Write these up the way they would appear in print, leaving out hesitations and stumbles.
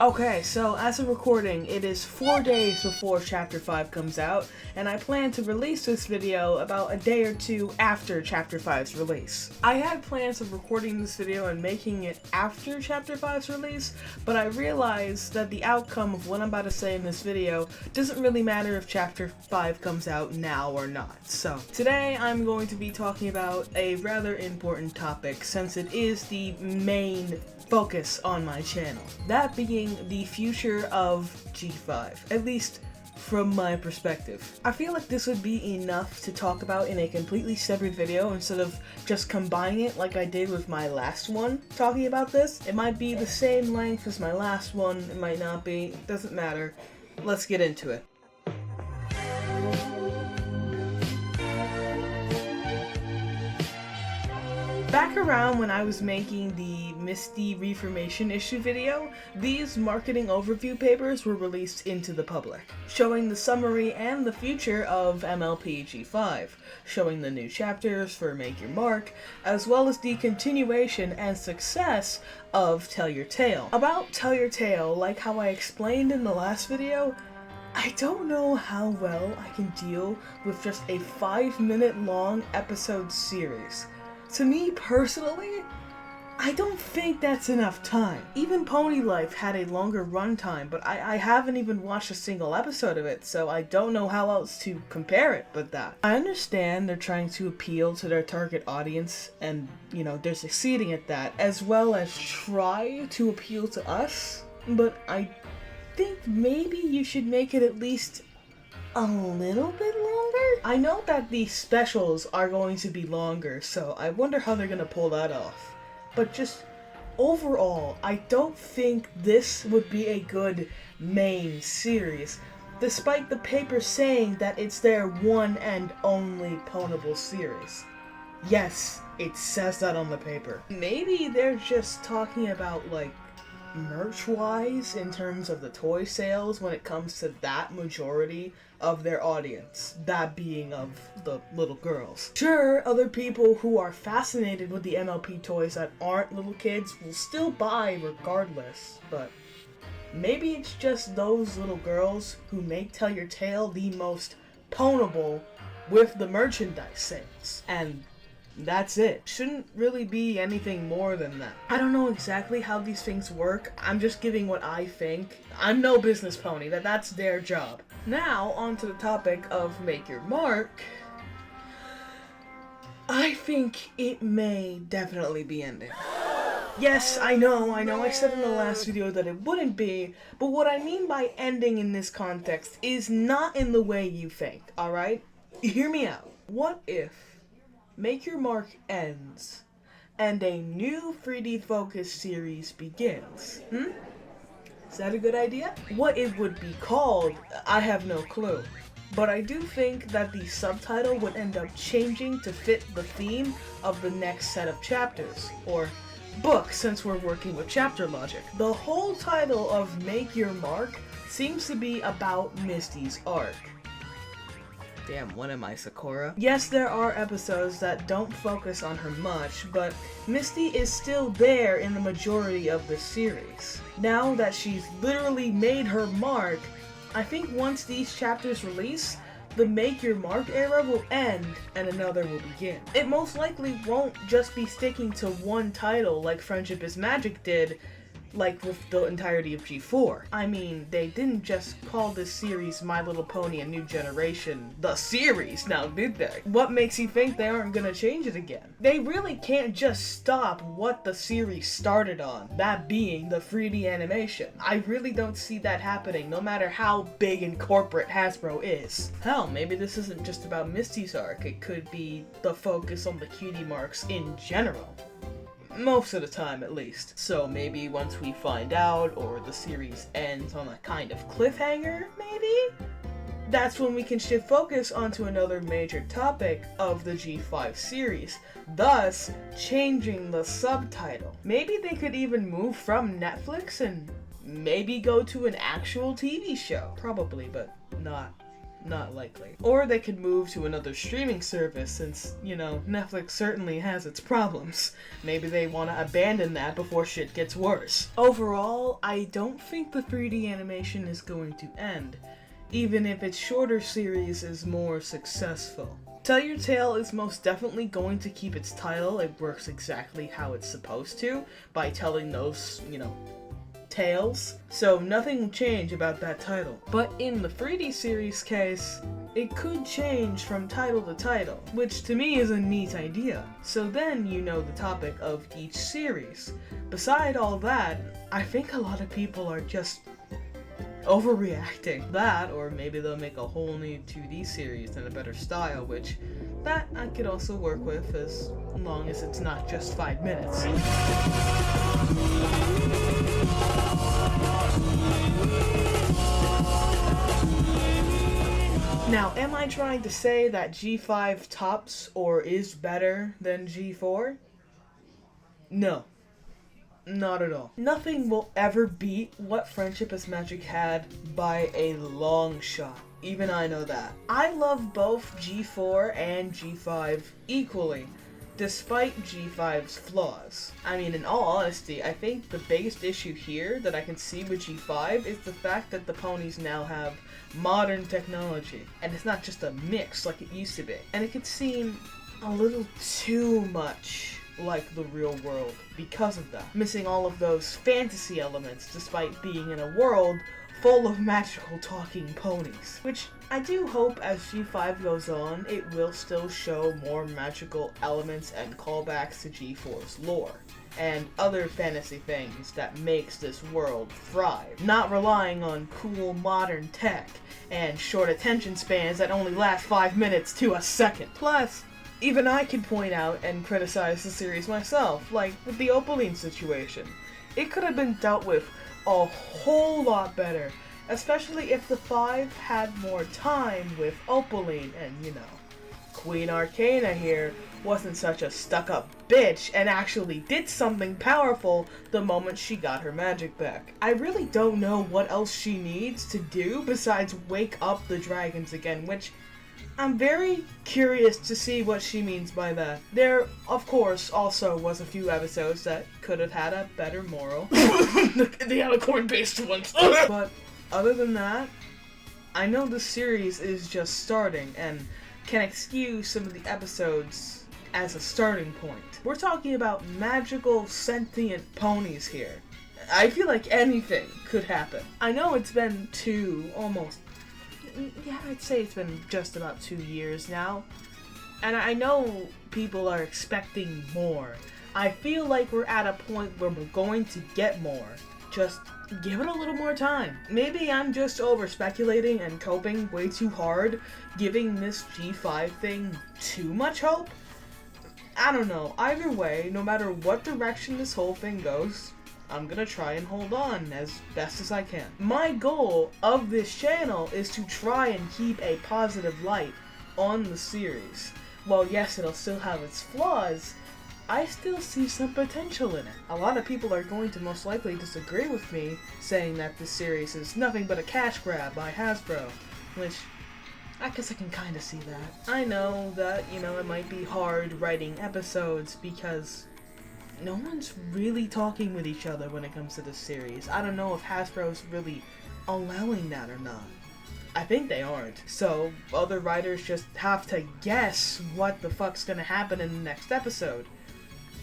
Okay, so as of recording, it is 4 days before Chapter 5 comes out, and I plan to release this video about a day or two after Chapter 5's release. I had plans of recording this video and making it after Chapter 5's release, but I realized that the outcome of what I'm about to say in this video doesn't really matter if Chapter 5 comes out now or not. So, today I'm going to be talking about a rather important topic since it is the main focus on my channel. That being the future of G5, at least from my perspective. I feel like this would be enough to talk about in a completely separate video instead of just combining it like I did with my last one talking about this. It might be the same length as my last one, it might not be, it doesn't matter. Let's get into it. Back around when I was making the Misty Reformation issue video, these marketing overview papers were released into the public, showing the summary and the future of MLP G5, showing the new chapters for Make Your Mark, as well as the continuation and success of Tell Your Tale. About Tell Your Tale, like how I explained in the last video, I don't know how well I can deal with just a 5-minute long episode series. To me personally, I don't think that's enough time. Even Pony Life had a longer runtime, but I haven't even watched a single episode of it, so I don't know how else to compare it but that. I understand they're trying to appeal to their target audience, and, you know, they're succeeding at that, as well as try to appeal to us, but I think maybe you should make it at least a little bit longer? I know that the specials are going to be longer, so I wonder how they're going to pull that off. But just overall, I don't think this would be a good main series, despite the paper saying that it's their one and only pwnable series. Yes, it says that on the paper. Maybe they're just talking about, like, merch-wise in terms of the toy sales when it comes to that majority of their audience, that being of the little girls. Sure, other people who are fascinated with the MLP toys that aren't little kids will still buy regardless, but maybe it's just those little girls who make Tell Your Tale the most pwnable with the merchandise sales, and that's it. Shouldn't really be anything more than that. I don't know exactly how these things work. I'm just giving what I think. I'm no business pony. That's their job. Now, on to the topic of Make Your Mark. I think it may definitely be ending. Yes, I know I said in the last video that it wouldn't be, but what I mean by ending in this context is not in the way you think, alright? Hear me out. What if Make Your Mark ends, and a new 3D focus series begins. Is that a good idea? What it would be called, I have no clue. But I do think that the subtitle would end up changing to fit the theme of the next set of chapters, or book since we're working with chapter logic. The whole title of Make Your Mark seems to be about Misty's arc. Damn, when am I, Sakura? Yes, there are episodes that don't focus on her much, but Misty is still there in the majority of the series. Now that she's literally made her mark, I think once these chapters release, the Make Your Mark era will end and another will begin. It most likely won't just be sticking to one title like Friendship is Magic did, like with the entirety of G4. I mean, they didn't just call this series My Little Pony A New Generation the series, now did they? What makes you think they aren't gonna change it again? They really can't just stop what the series started on, that being the 3D animation. I really don't see that happening, no matter how big and corporate Hasbro is. Hell, maybe this isn't just about Misty's arc, it could be the focus on the cutie marks in general. Most of the time, at least. So maybe once we find out, or the series ends on a kind of cliffhanger, maybe? That's when we can shift focus onto another major topic of the G5 series, thus changing the subtitle. Maybe they could even move from Netflix and maybe go to an actual TV show. Probably, but not not likely. Or they could move to another streaming service since, you know, Netflix certainly has its problems. Maybe they want to abandon that before shit gets worse. Overall, I don't think the 3D animation is going to end, even if its shorter series is more successful. Tell Your Tale is most definitely going to keep its title. It works exactly how it's supposed to, by telling those, you know, tales. So nothing will change about that title. But in the 3D series case, it could change from title to title, which to me is a neat idea. So then you know the topic of each series. Beside all that, I think a lot of people are just overreacting. That, or maybe they'll make a whole new 2D series in a better style, which that I could also work with as long as it's not just 5 minutes. Now, am I trying to say that G5 tops or is better than G4? No. Not at all. Nothing will ever beat what Friendship is Magic had by a long shot. Even I know that. I love both G4 and G5 equally, despite G5's flaws. I mean, in all honesty, I think the biggest issue here that I can see with G5 is the fact that the ponies now have modern technology, and it's not just a mix like it used to be. And it could seem a little too much like the real world because of that. Missing all of those fantasy elements despite being in a world full of magical talking ponies. Which I do hope as G5 goes on, it will still show more magical elements and callbacks to G4's lore and other fantasy things that makes this world thrive, not relying on cool modern tech and short attention spans that only last 5 minutes to a second. Plus, even I can point out and criticize the series myself, like with the Opaline situation. It could have been dealt with a whole lot better, especially if the 5 had more time with Opaline and, you know, Queen Arcana here wasn't such a stuck-up bitch and actually did something powerful the moment she got her magic back. I really don't know what else she needs to do besides wake up the dragons again, which I'm very curious to see what she means by that. There, of course, also was a few episodes that could have had a better moral. the alicorn-based ones. But other than that, I know the series is just starting and can excuse some of the episodes as a starting point. We're talking about magical sentient ponies here. I feel like anything could happen. I know it's been I'd say it's been just about 2 years now. And I know people are expecting more. I feel like we're at a point where we're going to get more. Just give it a little more time. Maybe I'm just over-speculating and coping way too hard, giving this G5 thing too much hope. I don't know. Either way, no matter what direction this whole thing goes, I'm gonna try and hold on as best as I can. My goal of this channel is to try and keep a positive light on the series. While yes, it'll still have its flaws, I still see some potential in it. A lot of people are going to most likely disagree with me, saying that this series is nothing but a cash grab by Hasbro, which I guess I can kind of see that. I know that, you know, it might be hard writing episodes because no one's really talking with each other when it comes to this series. I don't know if Hasbro's really allowing that or not. I think they aren't. So other writers just have to guess what the fuck's gonna happen in the next episode.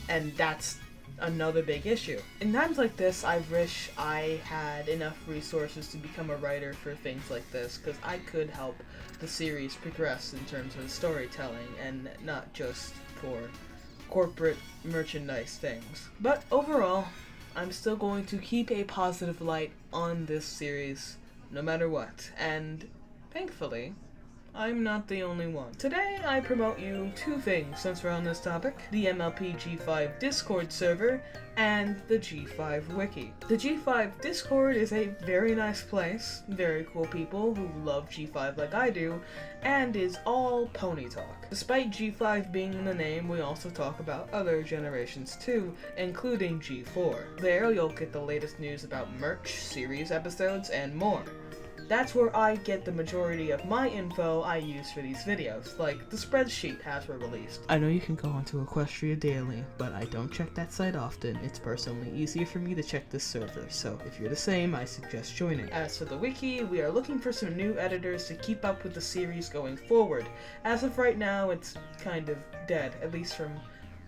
And that's another big issue. In times like this, I wish I had enough resources to become a writer for things like this, because I could help the series progress in terms of storytelling and not just for corporate merchandise things. But overall, I'm still going to keep a positive light on this series no matter what, and thankfully, I'm not the only one. Today, I promote you two things since we're on this topic: the MLP G5 Discord server and the G5 Wiki. The G5 Discord is a very nice place, very cool people who love G5 like I do, and is all pony talk. Despite G5 being in the name, we also talk about other generations too, including G4. There, you'll get the latest news about merch, series episodes, and more. That's where I get the majority of my info I use for these videos, like the spreadsheet Hasbro released. I know you can go onto Equestria daily, but I don't check that site often. It's personally easier for me to check this server, so if you're the same, I suggest joining. As for the wiki, we are looking for some new editors to keep up with the series going forward. As of right now, it's kind of dead, at least from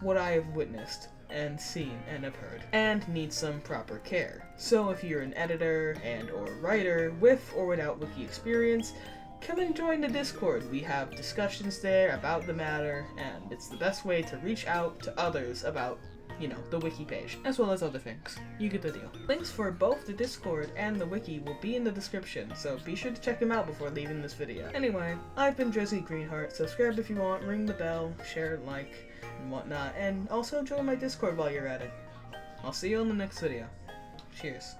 what I have witnessed and seen and have heard, and needs some proper care. So if you're an editor and or writer with or without wiki experience, come and join the Discord. We have discussions there about the matter, and it's the best way to reach out to others about, the wiki page, as well as other things. You get the deal. Links for both the Discord and the wiki will be in the description, so be sure to check them out before leaving this video. Anyway, I've been Drizzy Greenheart. Subscribe if you want, ring the bell, share, like, and whatnot, and also join my Discord while you're at it. I'll see you in the next video. Cheers.